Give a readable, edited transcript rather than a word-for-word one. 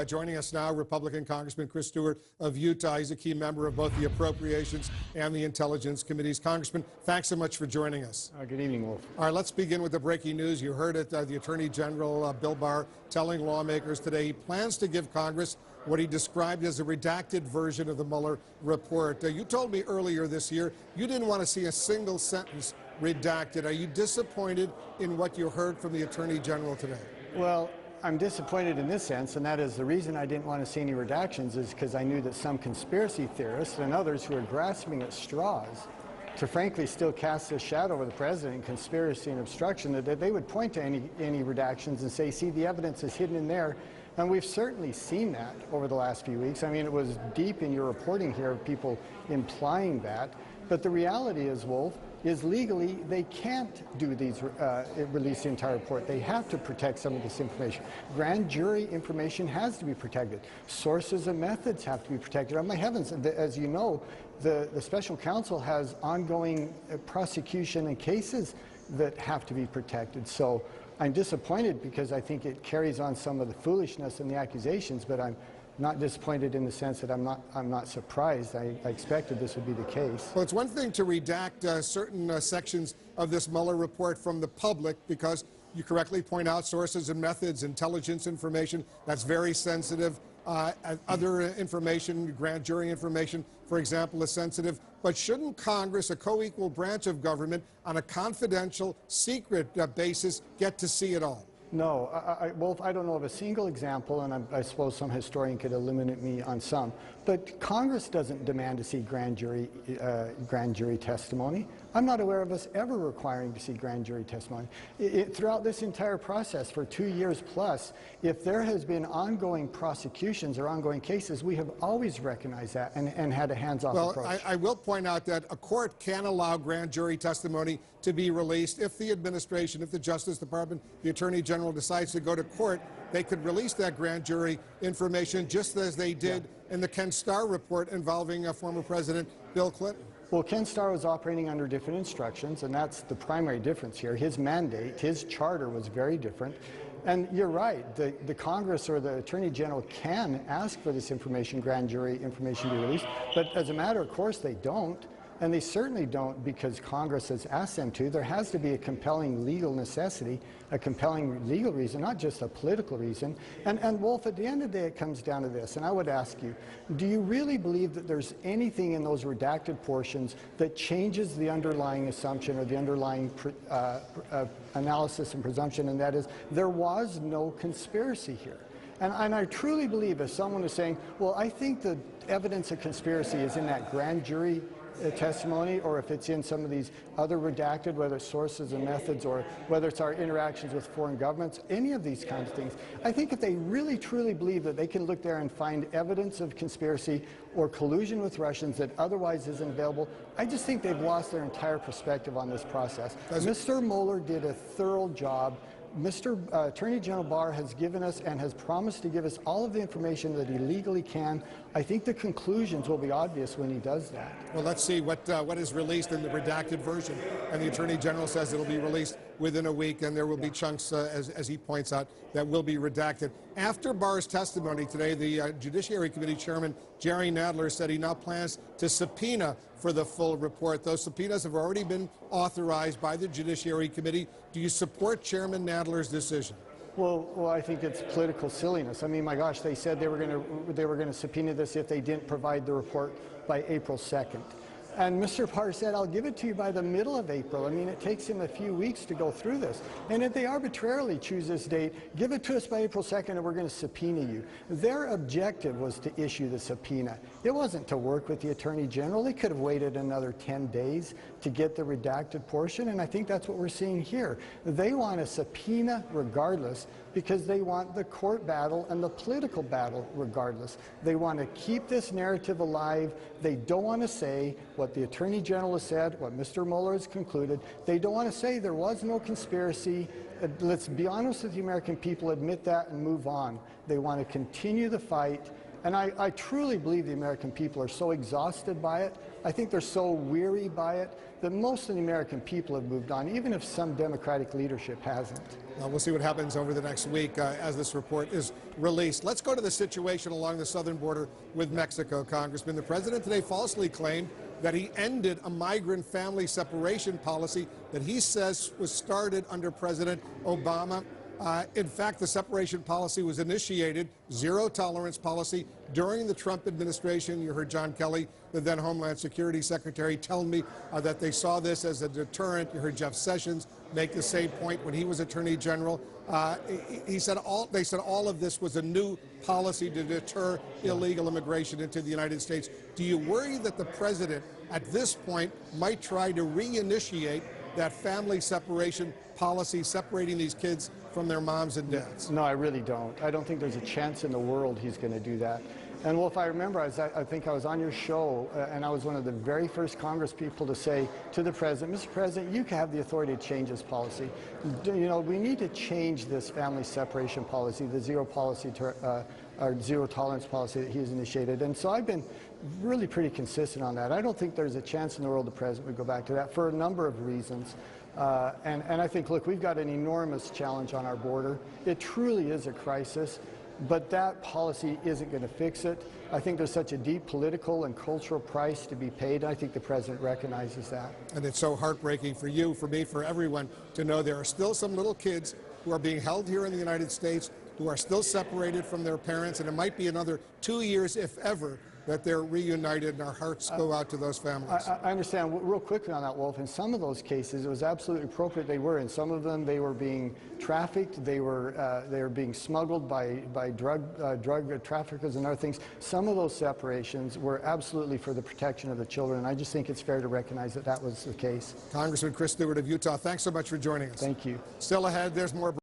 Joining us now, Republican Congressman Chris Stewart of Utah. He's a key member of both the Appropriations and the Intelligence Committees. Congressman, thanks so much for joining us. Good evening, Wolf. All right, let's begin with the breaking news. You heard it, the Attorney General, Bill Barr, telling lawmakers today he plans to give Congress what he described as a redacted version of the Mueller report. You told me earlier this year you didn't want to see a single sentence redacted. Are you disappointed in what you heard from the Attorney General today? Well, I'm disappointed in this sense, and that is the reason I didn't want to see any redactions is because I knew that some conspiracy theorists and others who are grasping at straws to frankly still cast a shadow over the president in conspiracy and obstruction, that they would point to any redactions and say, see, the evidence is hidden in there. And we've certainly seen that over the last few weeks. I mean, it was deep in your reporting here of people implying that. But the reality is, Wolf, is legally they can't do these, release the entire report. They have to protect some of this information. Grand jury information has to be protected. Sources and methods have to be protected. Oh my heavens, as you know, the special counsel has ongoing prosecution and cases that have to be protected. So I'm disappointed because I think it carries on some of the foolishness and the accusations, but I'm not disappointed in the sense that I'm not surprised. I expected this would be the case. Well, it's one thing to redact certain sections of this Mueller report from the public because you correctly point out sources and methods, intelligence information, that's very sensitive. Other information, grand jury information, for example, is sensitive. But shouldn't Congress, a co-equal branch of government, on a confidential, secret basis, get to see it all? No, Wolf, I don't know of a single example, and I suppose some historian could eliminate me on some, but Congress doesn't demand to see grand jury testimony. I'm not aware of us ever requiring to see grand jury testimony. Throughout this entire process for 2 years plus, if there has been ongoing prosecutions or ongoing cases, we have always recognized that and had a hands-off approach. Well, I will point out that a court can allow grand jury testimony to be released if the administration, if the Justice Department, the Attorney General decides to go to court. They could release that grand jury information just as they did in the Ken Starr report involving former President Bill Clinton. Well, Ken Starr was operating under different instructions, and that's the primary difference here. His mandate, his charter was very different. And you're right, the Congress or the Attorney General can ask for this information, grand jury information to be released, but as a matter of course they don't. And they certainly don't because Congress has asked them to. There has to be a compelling legal necessity, a compelling legal reason, not just a political reason. And Wolf, at the end of the day, it comes down to this, and I would ask you, do you really believe that there's anything in those redacted portions that changes the underlying assumption or the underlying analysis and presumption, and that is there was no conspiracy here? And I truly believe if someone is saying, well, I think the evidence of conspiracy is in that grand jury testimony, or if it's in some of these other redacted, whether it's sources and methods, or whether it's our interactions with foreign governments, any of these kinds of things, I think if they really truly believe that they can look there and find evidence of conspiracy or collusion with Russians that otherwise isn't available, I just think they've lost their entire perspective on this process. Mr. Mueller did a thorough job. Mr. Attorney General Barr has given us and has promised to give us all of the information that he legally can. I think the conclusions will be obvious when he does that. Well, let's see what is released in the redacted version. And the Attorney General says it'll be released within a week, and there will be chunks, as he points out, that will be redacted. After Barr's testimony today, the Judiciary Committee Chairman Jerry Nadler said he now plans to subpoena for the full report. Those subpoenas have already been authorized by the Judiciary Committee. Do you support Chairman Nadler's decision? Well, I think it's political silliness. I mean, my gosh, they said they were going to subpoena this if they didn't provide the report by April 2nd. And Mr. Barr said, I'll give it to you by the middle of April. I mean, it takes him a few weeks to go through this. And if they arbitrarily choose this date, give it to us by April 2nd and we're going to subpoena you. Their objective was to issue the subpoena. It wasn't to work with the Attorney General. They could have waited another 10 days to get the redacted portion, and I think that's what we're seeing here. They want a subpoena regardless because they want the court battle and the political battle regardless. They want to keep this narrative alive. They don't want to say what the Attorney General has said, what Mr. Mueller has concluded. They don't want to say there was no conspiracy. Let's be honest with the American people, admit that and move on. They want to continue the fight And I truly believe the American people are so exhausted by it. I think they're so weary by it that most of the American people have moved on, even if some Democratic leadership hasn't. Well, we'll see what happens over the next week as this report is released. Let's go to the situation along the southern border with Mexico, Congressman. The president today falsely claimed that he ended a migrant family separation policy that he says was started under President Obama. In fact, the separation policy was initiated, zero-tolerance policy, during the Trump administration. You heard John Kelly, the then Homeland Security Secretary, tell me that they saw this as a deterrent. You heard Jeff Sessions make the same point when he was Attorney General. They said all of this was a new policy to deter illegal immigration into the United States. Do you worry that the president, at this point, might try to reinitiate that family separation policy, separating these kids from their moms and dads? No, I really don't. I don't think there's a chance in the world he's going to do that. And well, if I remember, I think I was on your show, and I was one of the very first Congress people to say to the president, Mr. President, you have the authority to change this policy. You know, we need to change this family separation policy, the zero tolerance policy that he's initiated. And so I've been really pretty consistent on that. I don't think there's a chance in the world the president would go back to that for a number of reasons. And I think, look, we've got an enormous challenge on our border. It truly is a crisis, but that policy isn't going to fix it. I think there's such a deep political and cultural price to be paid. I think the president recognizes that. And it's so heartbreaking for you, for me, for everyone to know there are still some little kids who are being held here in the United States, who are still separated from their parents, and it might be another 2 years, if ever, that they're reunited, and our hearts go out to those families. I understand. Real quickly on that, Wolf, in some of those cases, it was absolutely appropriate they were. In some of them, they were being trafficked. They were being smuggled by drug traffickers and other things. Some of those separations were absolutely for the protection of the children, and I just think it's fair to recognize that that was the case. Congressman Chris Stewart of Utah, thanks so much for joining us. Thank you. Still ahead, there's more